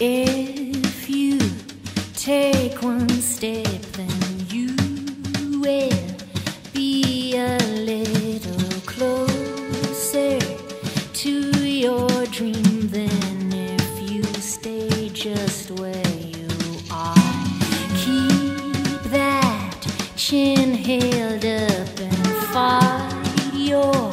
If you take one step, then you will be a little closer to your dream than if you stay just where you are. Keep that chin held up and fight your